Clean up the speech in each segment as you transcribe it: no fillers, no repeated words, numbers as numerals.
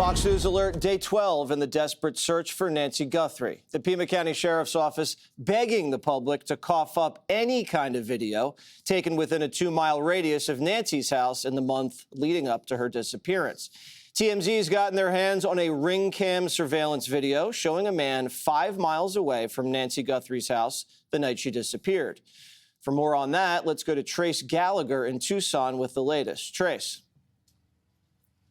Fox News Alert, day 12 in the desperate search for Nancy Guthrie. The Pima County Sheriff's Office begging the public to cough up any kind of video taken within a 2-mile radius of Nancy's house in the month leading up to her disappearance. TMZ's gotten their hands on a ring cam surveillance video showing a man 5 miles away from Nancy Guthrie's house the night she disappeared. For more on that, let's go to Trace Gallagher in Tucson with the latest. Trace.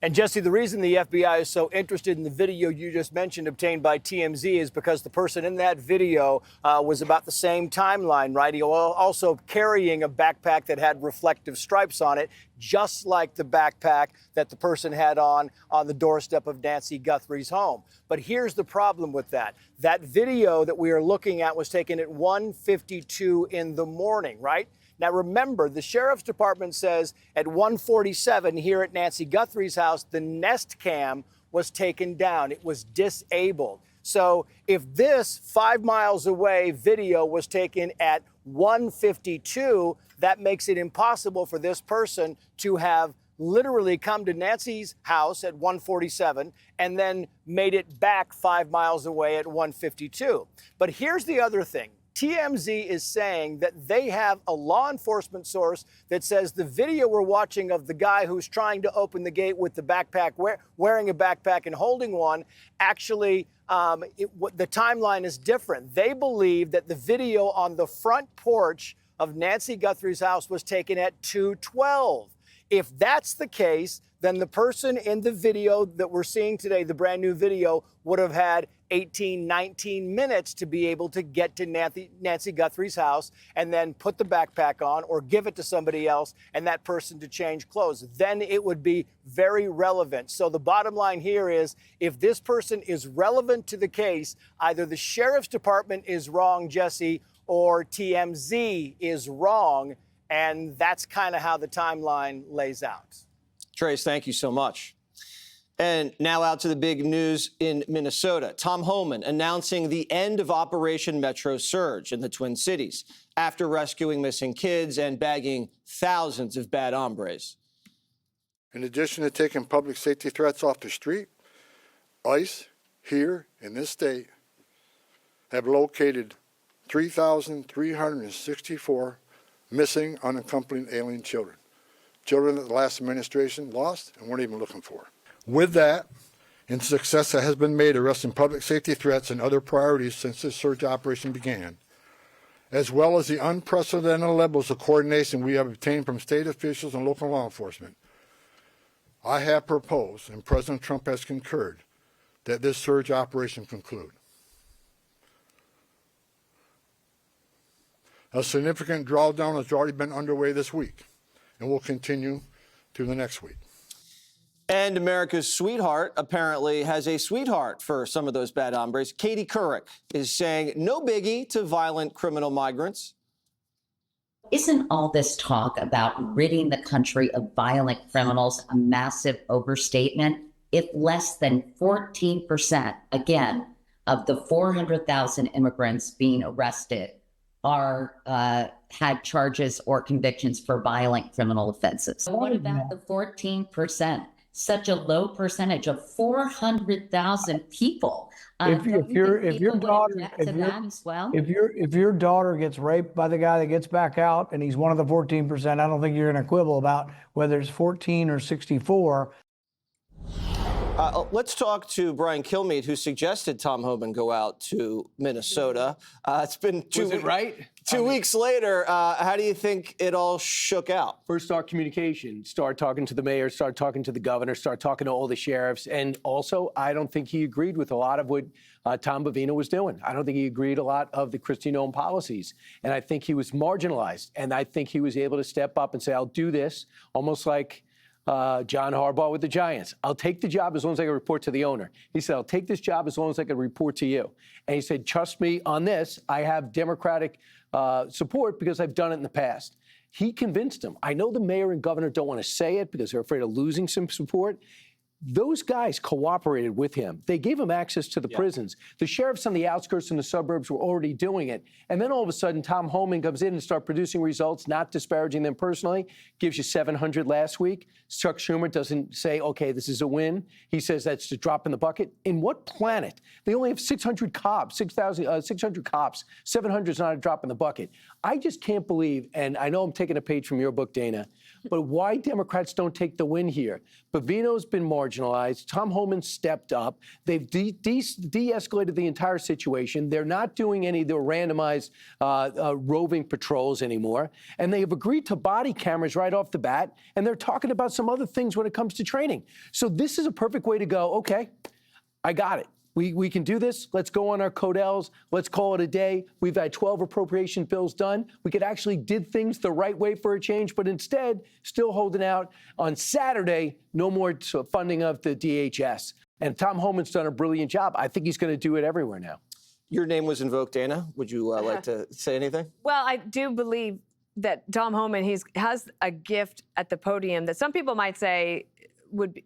And Jesse, the reason the FBI is so interested in the video you just mentioned obtained by TMZ is because the person in that video was about the same timeline, right? He was also carrying a backpack that had reflective stripes on it, just like the backpack that the person had on the doorstep of Nancy Guthrie's home. But here's the problem with that. That video that we are looking at was taken at 1:52 in the morning, right? Now, remember, the sheriff's department says at 1:47 here at Nancy Guthrie's house, the Nest Cam was taken down. It was disabled. So if this 5 miles away video was taken at 1:52, that makes it impossible for this person to have literally come to Nancy's house at 1:47 and then made it back 5 miles away at 1:52. But here's the other thing. TMZ is saying that they have a law enforcement source that says the video we're watching of the guy who's trying to open the gate with the backpack, wearing a backpack and holding one, actually, the timeline is different. They believe that the video on the front porch of Nancy Guthrie's house was taken at 2:12. If that's the case, then the person in the video that we're seeing today, the brand new video, would have had 18, 19 minutes to be able to get to Nancy Guthrie's house and then put the backpack on or give it to somebody else and that person to change clothes. Then it would be very relevant. So the bottom line here is if this person is relevant to the case, either the sheriff's department is wrong, Jesse, or TMZ is wrong. And that's kind of how the timeline lays out. Trace, thank you so much. And now out to the big news in Minnesota. Tom Homan announcing the end of Operation Metro Surge in the Twin Cities after rescuing missing kids and bagging thousands of bad hombres. In addition to taking public safety threats off the street, ICE here in this state have located 3,364 missing unaccompanied alien children. Children that the last administration lost and weren't even looking for. With that, and success that has been made arresting public safety threats and other priorities since this surge operation began, as well as the unprecedented levels of coordination we have obtained from state officials and local law enforcement, I have proposed, and President Trump has concurred, that this surge operation conclude. A significant drawdown has already been underway this week and will continue through the next week. And America's sweetheart apparently has a sweetheart for some of those bad hombres. Katie Couric is saying no biggie to violent criminal migrants. Isn't all this talk about ridding the country of violent criminals a massive overstatement? If less than 14%, again, of the 400,000 immigrants being arrested are had charges or convictions for violent criminal offenses. What about the 14%? Such a low percentage of 400,000 people. If your daughter gets raped by the guy that gets back out and he's one of the 14%, I don't think you're going to quibble about whether it's 14 or 64. Let's talk to Brian Kilmeade, who suggested Tom Homan go out to Minnesota. It's been 2 weeks. Right? 2 weeks later, how do you think it all shook out? First, start communication. Start talking to the mayor, start talking to the governor, start talking to all the sheriffs. And also, I don't think he agreed with a lot of what Tom Bavina was doing. I don't think he agreed a lot of the Kristi Noem policies. And I think he was marginalized. And I think he was able to step up and say, I'll do this, almost like John Harbaugh with the Giants. I'll take the job as long as I can report to the owner. He said, I'll take this job as long as I can report to you. And he said, trust me on this. I have Democratic support because I've done it in the past. He convinced him. I know the mayor and governor don't want to say it because they're afraid of losing some support. Those guys cooperated with him. They gave him access to the prisons. The sheriffs on the outskirts and the suburbs were already doing it. And then all of a sudden, Tom Homan comes in and starts producing results, not disparaging them personally, gives you 700 last week. Chuck Schumer doesn't say, okay, this is a win. He says that's a drop in the bucket. In what planet? They only have 600 cops, 600 cops. 700 is not a drop in the bucket. I just can't believe, and I know I'm taking a page from your book, Dana, but why Democrats don't take the win here. Bovino's been marginalized. Tom Homan stepped up. They've de-escalated the entire situation. They're not doing any of the randomized roving patrols anymore. And they have agreed to body cameras right off the bat. And they're talking about some other things when it comes to training. So this is a perfect way to go, okay, I got it. We can do this. Let's go on our Codels. Let's call it a day. We've had 12 appropriation bills done. We could actually did things the right way for a change, but instead, still holding out. On Saturday, no more funding of the DHS. And Tom Homan's done a brilliant job. I think he's going to do it everywhere now. Your name was invoked, Dana. Would you like to say anything? Well, I do believe that Tom Homan, has a gift at the podium that some people might say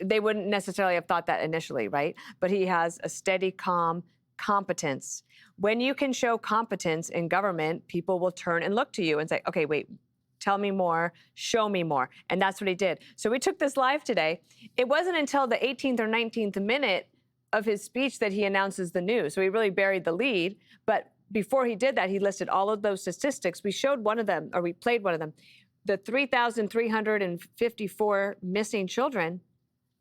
they wouldn't necessarily have thought that initially, right? But he has a steady, calm competence. When you can show competence in government, people will turn and look to you and say, okay, wait, tell me more, show me more. And that's what he did. So we took this live today. It wasn't until the 18th or 19th minute of his speech that he announces the news. So he really buried the lead. But before he did that, he listed all of those statistics. We showed one of them, or we played one of them, the 3,354 missing children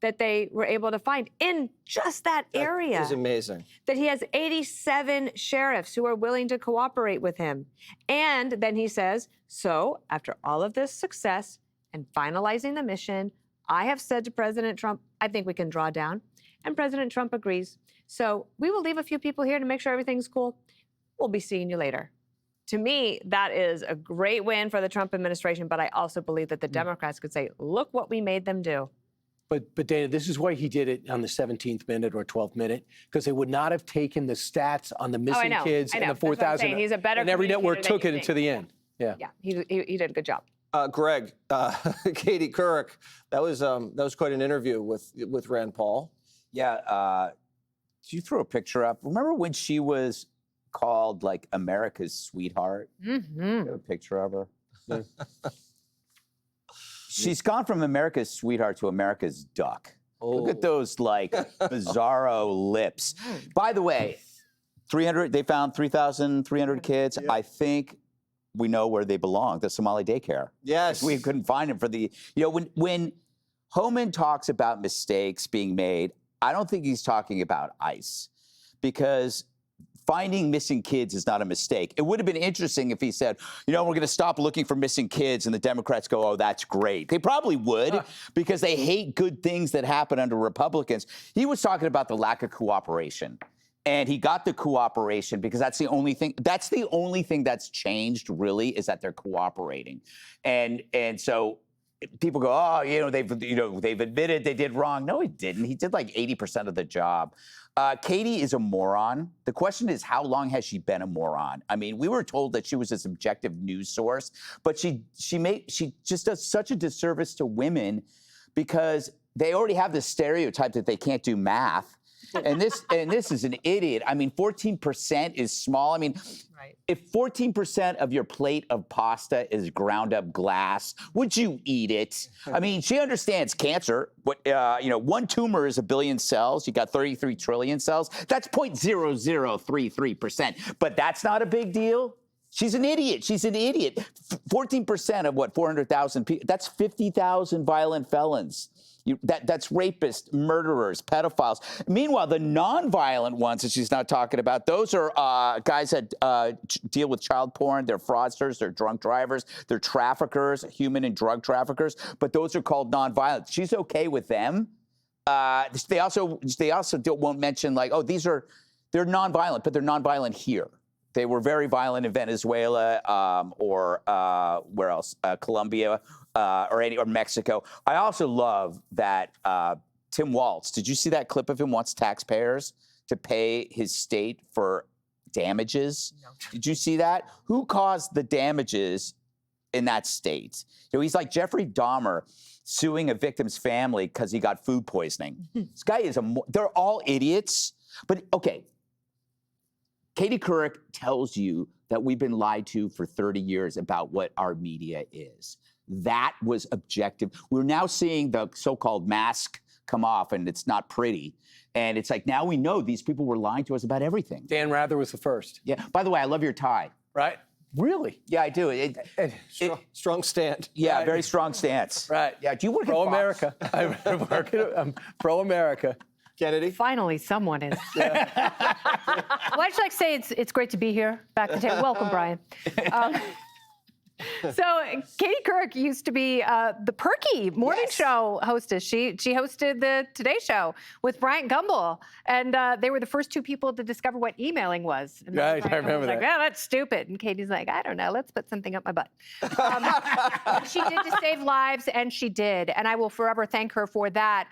that they were able to find in just that area. That is amazing. That he has 87 sheriffs who are willing to cooperate with him. And then he says, so after all of this success and finalizing the mission, I have said to President Trump, I think we can draw down. And President Trump agrees. So we will leave a few people here to make sure everything's cool. We'll be seeing you later. To me, that is a great win for the Trump administration, but I also believe that the Democrats could say, look what we made them do. But Dana, this is why he did it on the 17th minute or 12th minute, because they would not have taken the stats on the missing kids and the 4,000. He's a better and every network communicator took than it you to the end. Yeah, he did a good job. Greg, Katie Couric, that was quite an interview with Rand Paul. Yeah, did you throw a picture up? Remember when she was called like America's sweetheart? Mm-hmm. You have a picture of her. She's gone from America's sweetheart to America's duck. Oh. Look at those like bizarro lips. By the way, they found 3,300 kids. Yeah. I think we know where they belong, the Somali daycare. Yes. We couldn't find them for the, when Homan talks about mistakes being made, I don't think he's talking about ICE, because finding missing kids is not a mistake. It would have been interesting if he said, we're going to stop looking for missing kids, and the Democrats go, oh, that's great. They probably would, because they hate good things that happen under Republicans. He was talking about the lack of cooperation. And he got the cooperation because that's the only thing that's changed, really, is that they're cooperating. And so people go, oh, they've admitted they did wrong. No, he didn't. He did like 80% of the job. Katie is a moron. The question is, how long has she been a moron? I mean, we were told that she was a subjective news source, but she just does such a disservice to women, because they already have this stereotype that they can't do math. And this is an idiot. I mean, 14% is small. I mean, right. If 14% of your plate of pasta is ground up glass, would you eat it? I mean, she understands cancer. What one tumor is 1 billion cells. You got 33 trillion cells. That's 0.0033%. But that's not a big deal. She's an idiot. 14% of what, 400,000 people? That's 50,000 violent felons. That's rapists, murderers, pedophiles. Meanwhile, the nonviolent ones that she's not talking about, those are guys that deal with child porn. They're fraudsters, they're drunk drivers, they're traffickers, human and drug traffickers. But those are called nonviolent. She's okay with them. They also won't mention like, oh, they're nonviolent, but they're nonviolent here. They were very violent in Venezuela or where else? Colombia. Or Mexico. I also love that Tim Walz, did you see that clip of him, wants taxpayers to pay his state for damages? No. Did you see that? Who caused the damages in that state. You know, he's like Jeffrey Dahmer suing a victim's family because he got food poisoning. This guy is they're all idiots. But okay, Katie Couric tells you that we've been lied to for 30 years about what our media is. That was objective. We're now seeing the so-called mask come off, and it's not pretty. And it's like, now we know these people were lying to us about everything. Dan Rather was the first. Yeah. By the way, I love your tie. Right? Really? Yeah, I do. Strong stand. Yeah, Right. very strong stance. Right. Yeah. Do you work at Fox? Pro-America. I work at pro-America. Kennedy? Finally, someone is. Well, I'd just like to say it's great to be here back at the table. Welcome, Brian. So Katie Couric used to be the Perky morning show hostess. She hosted the Today Show with Bryant Gumbel, and they were the first two people to discover what emailing was. And Right, Bryant I remember Gumbel's like, that. "Yeah, that's stupid." And Katie's like, "I don't know. Let's put something up my butt." She did to save lives, and she did, and I will forever thank her for that.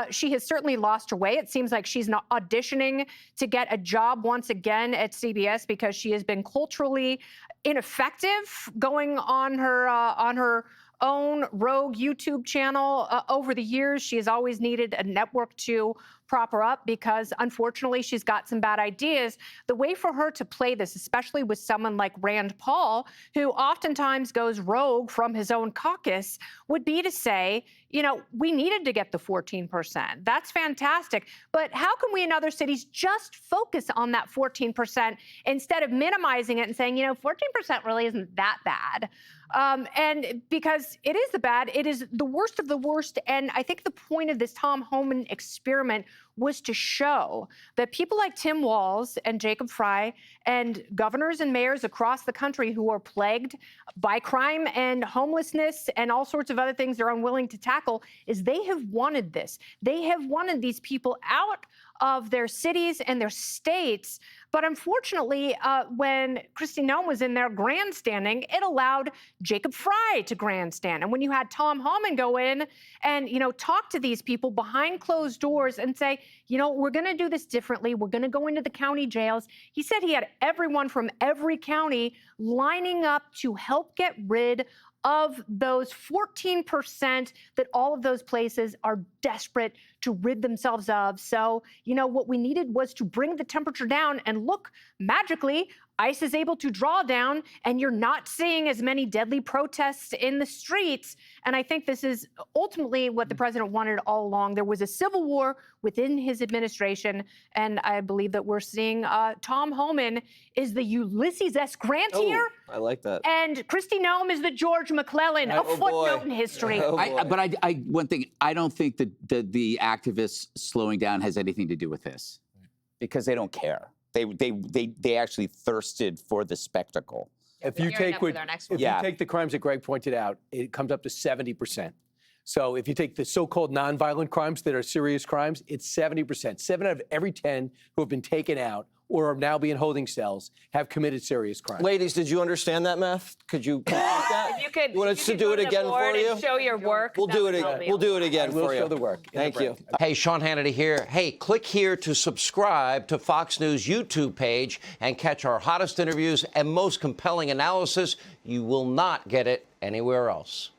She has certainly lost her way. It seems like she's not auditioning to get a job once again at CBS because she has been culturally ineffective going on her own rogue YouTube channel over the years. She has always needed a network to prop her up because, unfortunately, she's got some bad ideas. The way for her to play this, especially with someone like Rand Paul, who oftentimes goes rogue from his own caucus, would be to say, you know, we needed to get the 14%. That's fantastic. But how can we in other cities just focus on that 14% instead of minimizing it and saying, you know, 14% really isn't that bad? And because it is the bad, it is the worst of the worst. And I think the point of this Tom Homan experiment was to show that people like Tim Walz and Jacob Frey and governors and mayors across the country who are plagued by crime and homelessness and all sorts of other things they're unwilling to tackle, is they have wanted this. They have wanted these people out of their cities and their states. But unfortunately, when Kristi Noem was in there grandstanding, it allowed Jacob Frey to grandstand. And when you had Tom Homan go in and, you know, talk to these people behind closed doors and say, you know, we're going to do this differently. We're going to go into the county jails. He said he had everyone from every county lining up to help get rid of those 14% that all of those places are desperate to rid themselves of. So, you know, what we needed was to bring the temperature down, and look, magically, ICE is able to draw down, and you're not seeing as many deadly protests in the streets. And I think this is ultimately what the president wanted all along. There was a civil war within his administration, and I believe that we're seeing Tom Homan is the Ulysses S. Grant here. I like that. And Kristi Noem is the George McClellan, a footnote in history. One thing, I don't think that the activists slowing down has anything to do with this, because they don't care. They actually thirsted for the spectacle. If you take you take the crimes that Greg pointed out, it comes up to 70%. So if you take the so-called nonviolent crimes that are serious crimes, it's 70%. 7 out of every 10 who have been taken out or are now being holding cells have committed serious crimes. Ladies, did you understand that math? Could you complete that? If you could, You want us to do it again for you? Show your work. We'll do it again. We'll do it again We'll for you. show the work. Thank you. Hey, Sean Hannity here. Hey, click here to subscribe to Fox News YouTube page and catch our hottest interviews and most compelling analysis. You will not get it anywhere else.